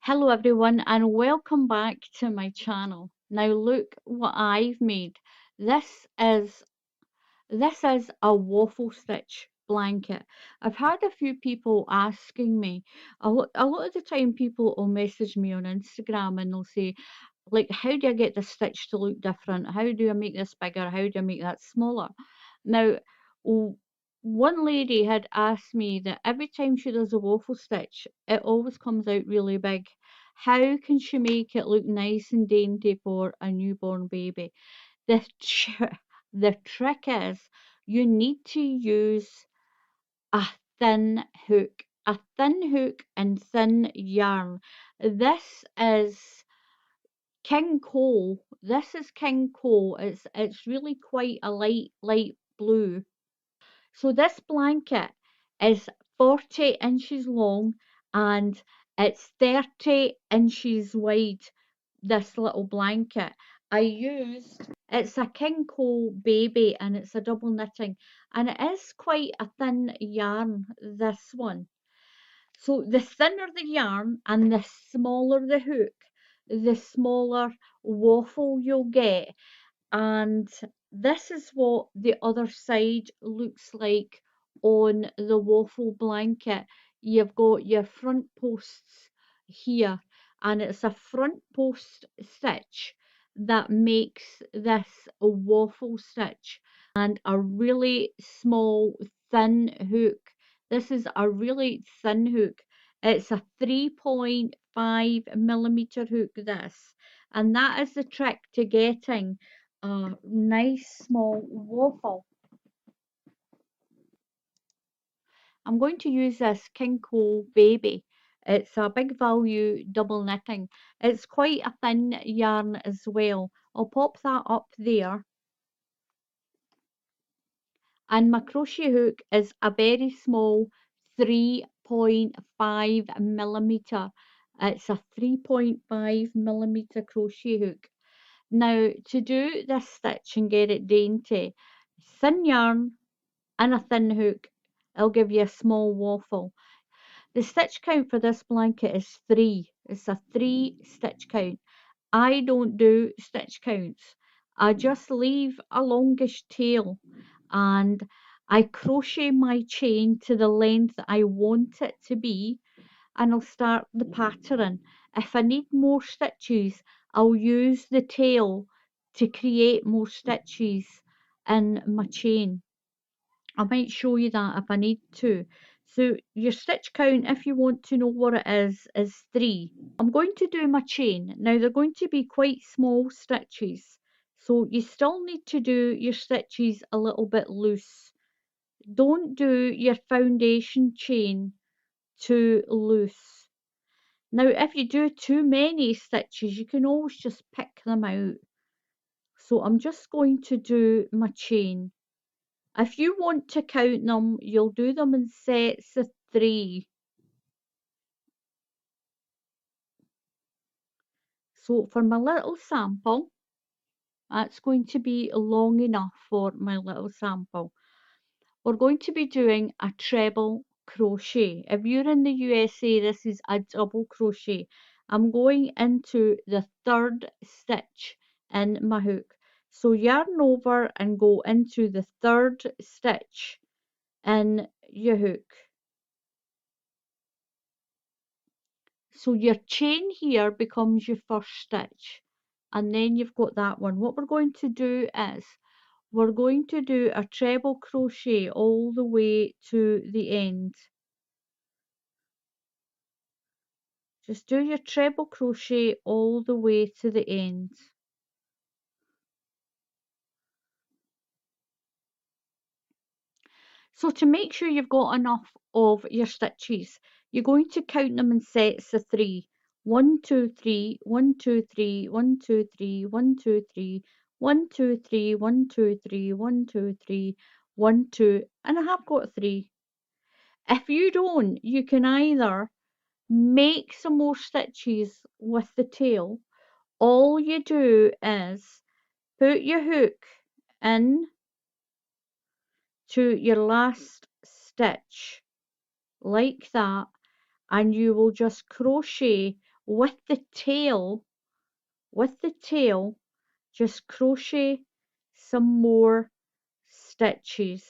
Hello everyone and welcome back to my channel. Now look what I've made. This is this is a waffle stitch blanket. I've had a few people asking me. A lot of the time people will message me on Instagram and they'll say like, how do I get the stitch to look different? How do I make this bigger? How do I make that smaller? Now, w- one lady had asked me that every time she does a waffle stitch, it always comes out really big. How can she make it look nice and dainty for a newborn baby? The, the trick is you need to use a a thin hook and thin yarn. This is King Cole. This is King Cole. It's really quite a light blue. So this blanket is 40 inches long and it's 30 inches wide. This little blanket. It's a King Cole baby and it's a double knitting and it is quite a thin yarn, this one. So the thinner the yarn and the smaller the hook, the smaller waffle you'll get. And this is what the other side looks like on the waffle blanket. You've got your front posts here, and it's a front post stitch that makes this a waffle stitch and a really small thin hook. This is a really thin hook. It's a 3.5 millimeter hook, this, and that is the trick to getting a nice small waffle. I'm going to use this King Cole baby. It's a big value double knitting. It's quite a thin yarn as well. I'll pop that up there. And my crochet hook is a very small 3.5 millimeter. It's a 3.5 millimeter crochet hook. Now to do this stitch and get it dainty, thin yarn and a thin hook, I'll give you a small waffle. The stitch count for this blanket is 3. It's a 3 stitch count. I don't do stitch counts. I just leave a longish tail and I crochet my chain to the length I want it to be and I'll start the pattern. If I need more stitches, I'll use the tail to create more stitches in my chain. I might show you that if I need to. So your stitch count, if you want to know what it is 3. I'm going to do my chain. Now they're going to be quite small stitches. So you still need to do your stitches a little bit loose. Don't do your foundation chain too loose. Now if you do too many stitches, you can always just pick them out. So I'm just going to do my chain. If you want to count them, you'll do them in sets of 3. So for my little sample, that's going to be long enough for my little sample. We're going to be doing a treble crochet. If you're in the USA, this is a double crochet. I'm going into the 3rd stitch in my hook. So yarn over and go into the 3rd stitch in your hook. So your chain here becomes your first stitch and then you've got that one. What we're going to do is we're going to do a treble crochet all the way to the end. Just do your treble crochet all the way to the end. So to make sure you've got enough of your stitches, you're going to count them in sets of 3. 1, 2, 3, 1, 2, 3, 1, 2, 3, 1, 2, 3, 1, 2, 3, 1, 2, 3, 1, 2, 3, 1, 2, and I have got 3. If you don't, you can either make some more stitches with the tail. All you do is put your hook in to your last stitch like that and you will just crochet with the tail, just crochet some more stitches.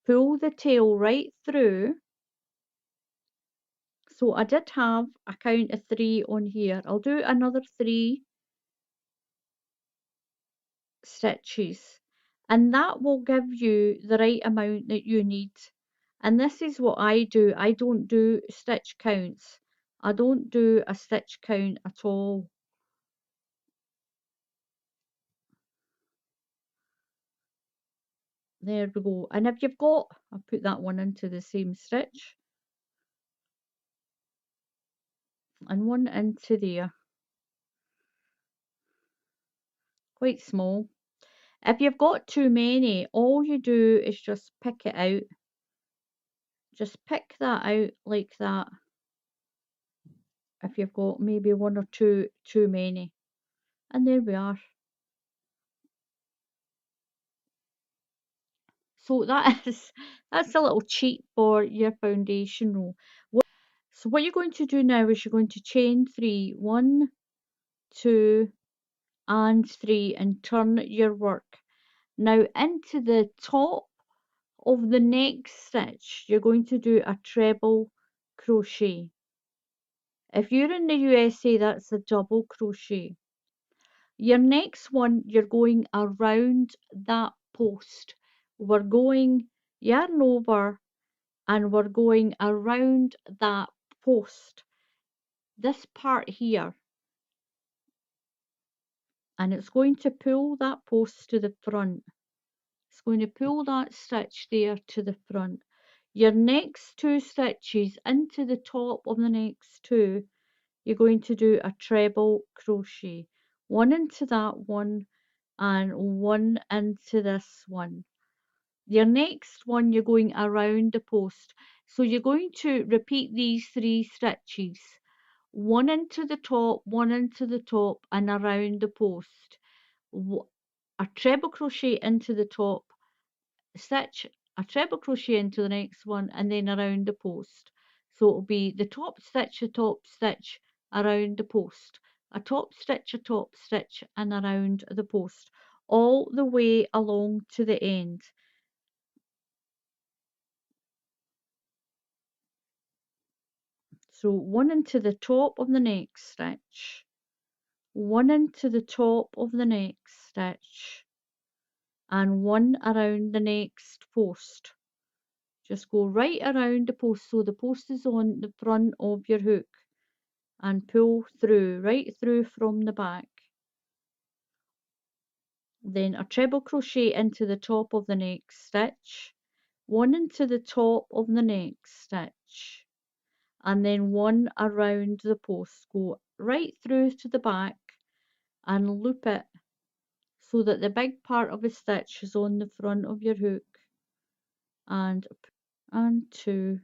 Pull the tail right through. So I did have a count of 3 on here. I'll do another 3 stitches, and that will give you the right amount that you need. And this is what I do. I don't do stitch counts. I don't do a stitch count at all. There we go. And if you've got, I'll put that one into the same stitch and one into there, quite small. If you've got too many, all you do is just pick it out. Just pick that out like that. If you've got maybe one or two too many. And there we are. So that's a little cheat for your foundation row. So what you're going to do now is you're going to chain 3, 1, 2, and 3, and turn your work. Now into the top of the next stitch, you're going to do a treble crochet. If you're in the USA, that's a double crochet. Your next one, you're going around that post. We're going yarn over and we're going around that post, this part here, and it's going to pull that post to the front. It's going to pull that stitch there to the front. Your next 2 stitches into the top of the next 2, you're going to do a treble crochet. 1 into that one and 1 into this one. Your next one, you're going around the post. So you're going to repeat these 3 stitches. 1 into the top, 1 into the top, and around the post. A treble crochet into the top, stitch a treble crochet into the next one, and then around the post. So it'll be the top stitch, around the post, a top stitch, and around the post, all the way along to the end. So 1 into the top of the next stitch, 1 into the top of the next stitch, and 1 around the next post. Just go right around the post so the post is on the front of your hook, and pull through, right through from the back. Then a treble crochet into the top of the next stitch, 1 into the top of the next stitch, and then 1 around the post. Go right through to the back and loop it so that the big part of the stitch is on the front of your hook, and 2,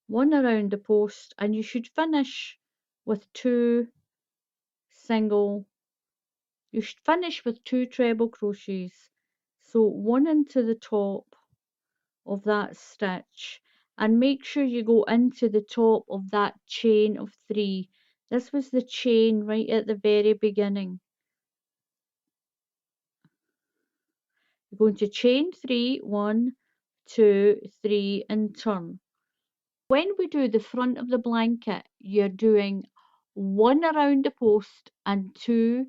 1 around the post, and you should finish with 2 treble crochets. So 1 into the top of that stitch, and make sure you go into the top of that chain of 3. This was the chain right at the very beginning. You're going to chain 3, 1, 2, 3, and turn. When we do the front of the blanket, you're doing 1 around the post and 2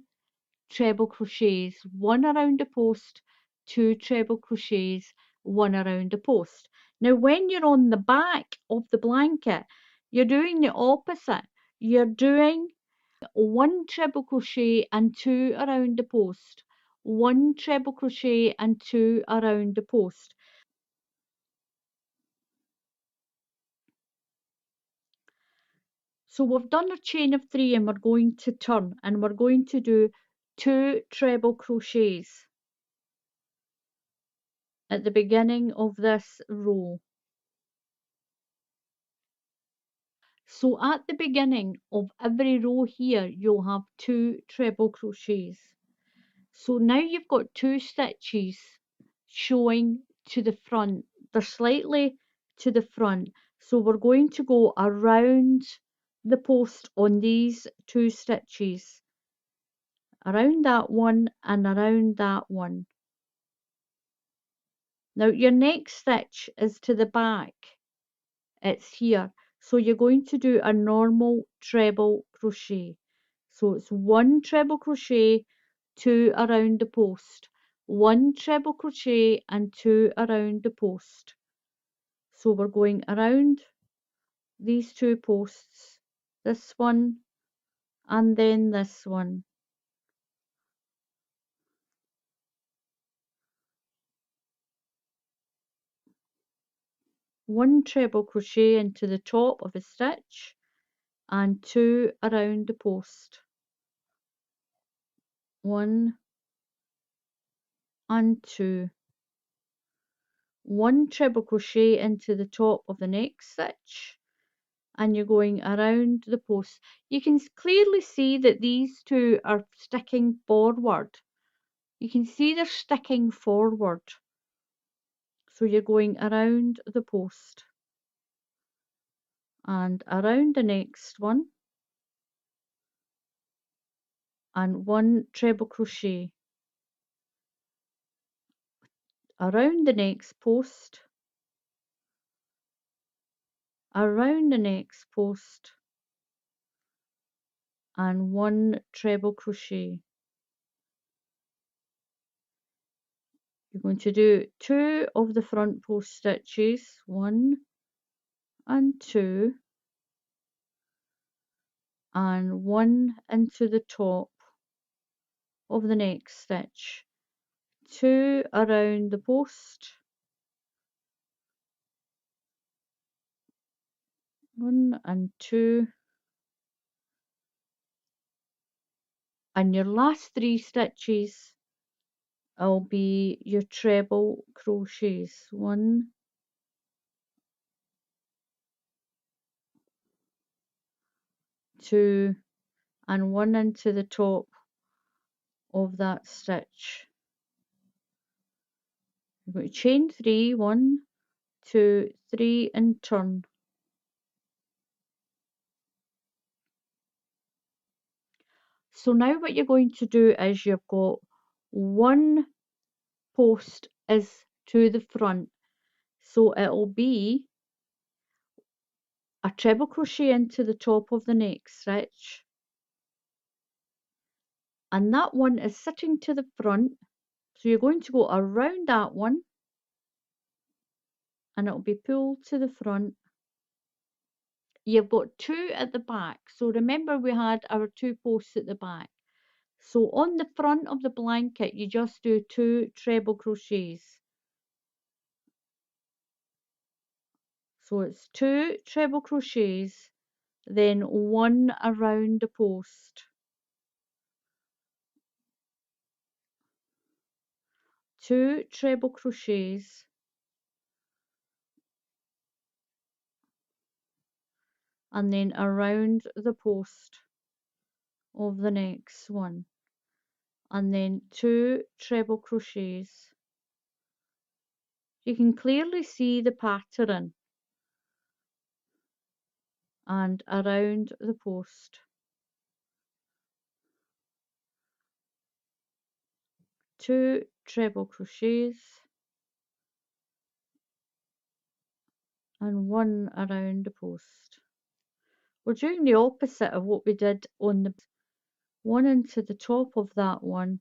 treble crochets, 1 around the post, 2 treble crochets, 1 around the post. Now when you're on the back of the blanket, you're doing the opposite. You're doing 1 treble crochet and 2 around the post, 1 treble crochet and 2 around the post. So we've done a chain of 3 and we're going to turn, and we're going to do 2 treble crochets at the beginning of this row. So at the beginning of every row here, you'll have 2 treble crochets. So now you've got 2 stitches showing to the front. They're slightly to the front. So we're going to go around the post on these 2 stitches, around that one and around that one. Now your next stitch is to the back, it's here, so you're going to do a normal treble crochet. So it's 1 treble crochet, 2 around the post, 1 treble crochet and 2 around the post. So we're going around these 2 posts, this one and then this one. One treble crochet into the top of a stitch and 2 around the post. 1 and 2. 1 treble crochet into the top of the next stitch and you're going around the post. You can clearly see that these 2 are sticking forward. You can see they're sticking forward. So you're going around the post and around the next one and 1 treble crochet around the next post, around the next post and 1 treble crochet. You're going to do 2 of the front post stitches, 1 and 2 and 1 into the top of the next stitch, 2 around the post, 1 and 2, and your last 3 stitches will be your treble crochets, 1, 2 and 1 into the top of that stitch. You're going to chain 3, 1, 2, 3 and turn. So now what you're going to do is you've got 1 post is to the front, so it'll be a treble crochet into the top of the next stitch, and that one is sitting to the front, so you're going to go around that one and it'll be pulled to the front. You've got 2 at the back, so remember we had our 2 posts at the back. So on the front of the blanket you just do 2 treble crochets. So it's 2 treble crochets, then 1 around the post, 2 treble crochets, and then around the post of the next one, and then 2 treble crochets. You can clearly see the pattern, and around the post, 2 treble crochets and 1 around the post. We're doing the opposite of what we did on the 1 into the top of that one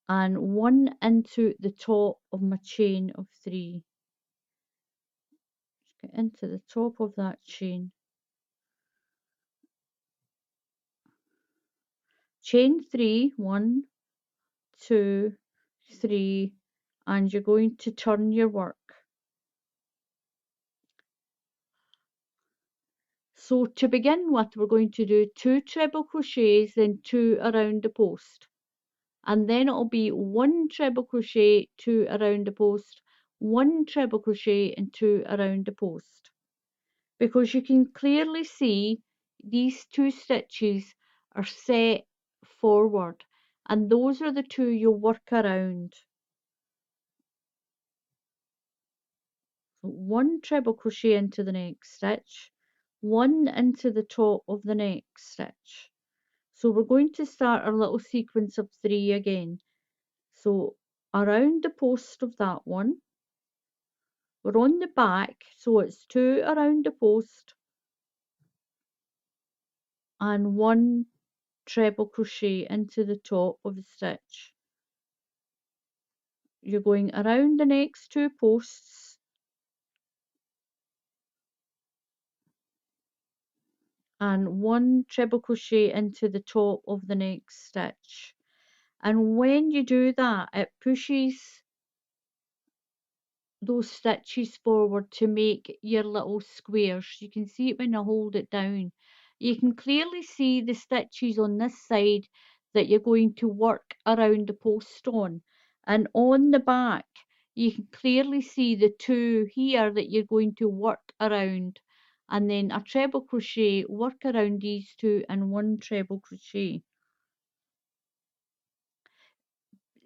and 1 into the top of my chain of 3. Just get into the top of that chain, chain 3, 1, 2, 3, and you're going to turn your work. So to begin with, we're going to do 2 treble crochets, then 2 around the post, and then it'll be 1 treble crochet, 2 around the post, 1 treble crochet and 2 around the post, because you can clearly see these 2 stitches are set forward, and those are the 2 you'll work around. So 1 treble crochet into the next stitch, one into the top of the next stitch. So we're going to start our little sequence of 3 again. So around the post of that one, we're on the back, so it's 2 around the post and 1 treble crochet into the top of the stitch. You're going around the next 2 posts and 1 treble crochet into the top of the next stitch. And when you do that, it pushes those stitches forward to make your little squares. You can see it when I hold it down. You can clearly see the stitches on this side that you're going to work around the post on, and on the back you can clearly see the 2 here that you're going to work around, and then a treble crochet, work around these 2 and 1 treble crochet.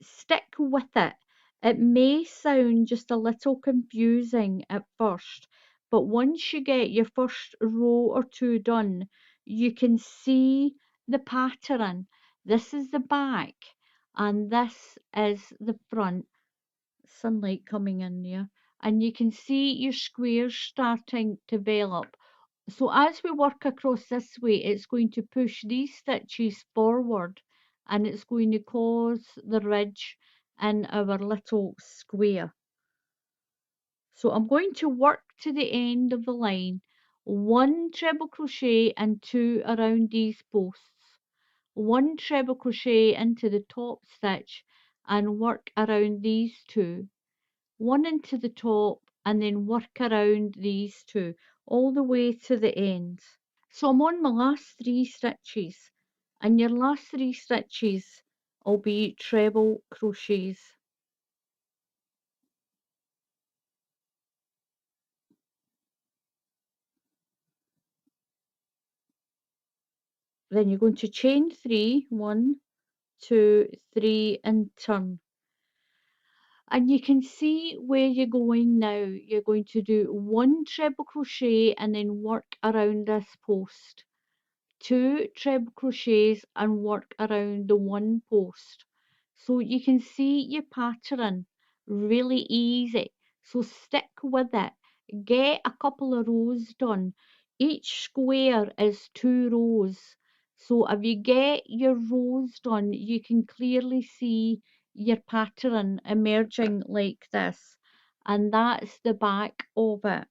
Stick with it. It may sound just a little confusing at first, but once you get your first row or 2 done, you can see the pattern. This is the back and this is the front. Sunlight coming in there, and you can see your squares starting to develop. So as we work across this way, it's going to push these stitches forward and it's going to cause the ridge in our little square. So I'm going to work to the end of the line, 1 treble crochet and 2 around these posts, 1 treble crochet into the top stitch and work around these 2, 1 into the top and then work around these 2 all the way to the end. So I'm on my last 3 stitches, and your last 3 stitches will be treble crochets. Then you're going to chain 3, 1, 2, 3 and turn. And you can see where you're going now. You're going to do 1 treble crochet and then work around this post. 2 treble crochets and work around the 1 post. So you can see your pattern really easy. So stick with it. Get a couple of rows done. Each square is 2 rows. So if you get your rows done, you can clearly see your pattern emerging like this. And that's the back of it.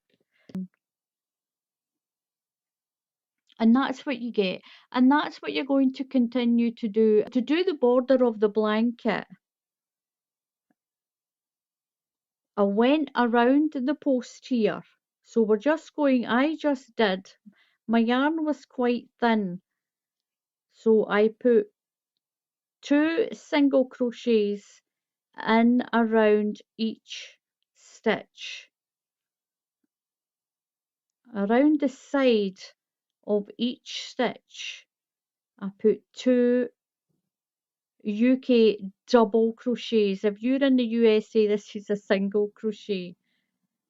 And that's what you get, and that's what you're going to continue to do. To do the border of the blanket, I went around the post here, so we're just going, I just did, my yarn was quite thin, so I put 2 single crochets in around each stitch. Around the side of each stitch I put 2 UK double crochets. If you're in the USA, this is a single crochet.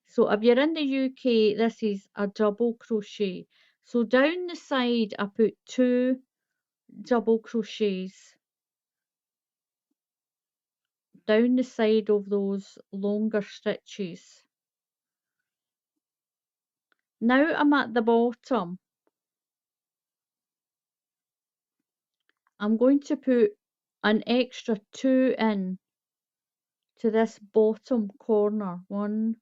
So if you're in the UK, this is a double crochet. So down the side, I put 2 double crochets down the side of those longer stitches. Now I'm at the bottom. I'm going to put an extra 2 in to this bottom corner, 1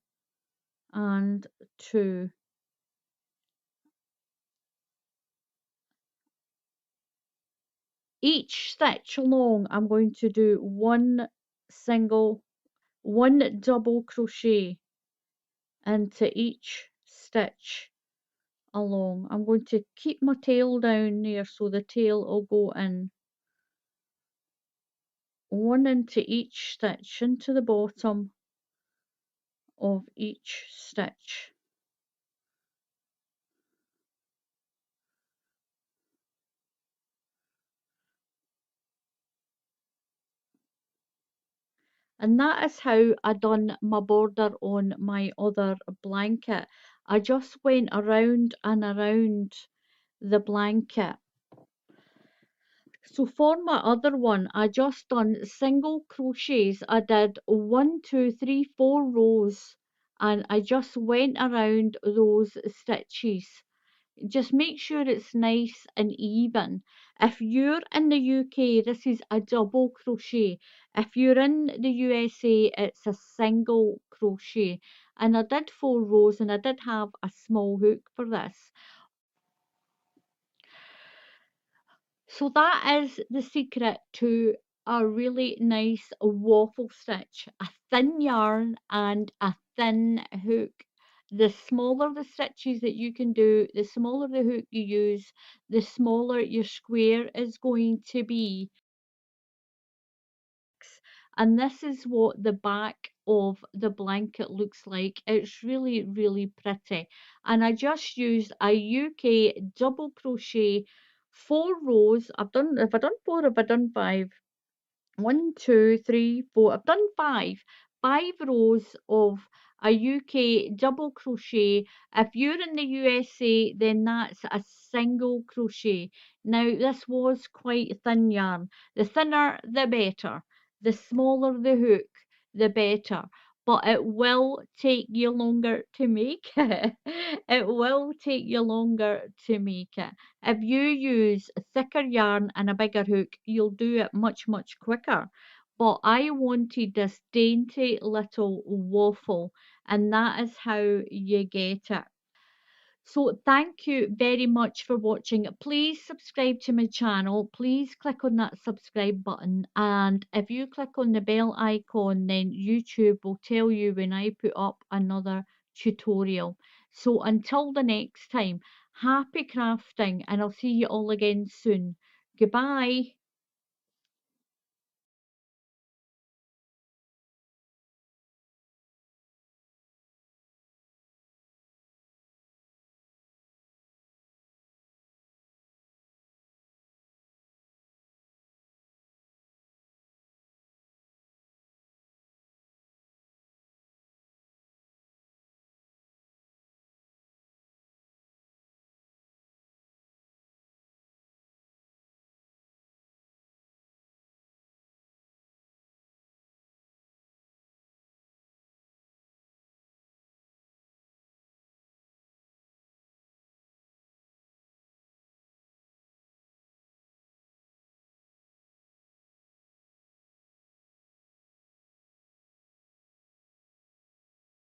and 2. Each stitch along I'm going to do 1 double crochet into each stitch along. I'm going to keep my tail down there so the tail will go in. 1 into each stitch into the bottom of each stitch. And that is how I done my border on my other blanket. I just went around and around the blanket. So for my other one, I just done single crochets. I did 1, 2, 3, 4 rows, and I just went around those stitches. Just make sure it's nice and even. If you're in the UK, this is a double crochet. If you're in the USA, it's a single crochet. And I did 4 rows, and I did have a small hook for this. So that is the secret to a really nice waffle stitch. A thin yarn and a thin hook. The smaller the stitches that you can do, the smaller the hook you use, the smaller your square is going to be. And this is what the back of the blanket looks like. It's really, really pretty. And I just used a UK double crochet, 4 rows. Have I done 4? Have I done 5? 1, 2, 3, 4. I've done 5 rows of a UK double crochet. If you're in the USA, then that's a single crochet. Now, this was quite thin yarn. The thinner, the better. The smaller the hook, the better. But it will take you longer to make it. It will take you longer to make it. If you use thicker yarn and a bigger hook, you'll do it much, much quicker. But I wanted this dainty little waffle, and that is how you get it. So thank you very much for watching. Please subscribe to my channel. Please click on that subscribe button. And if you click on the bell icon, then YouTube will tell you when I put up another tutorial. So until the next time, happy crafting, and I'll see you all again soon. Goodbye.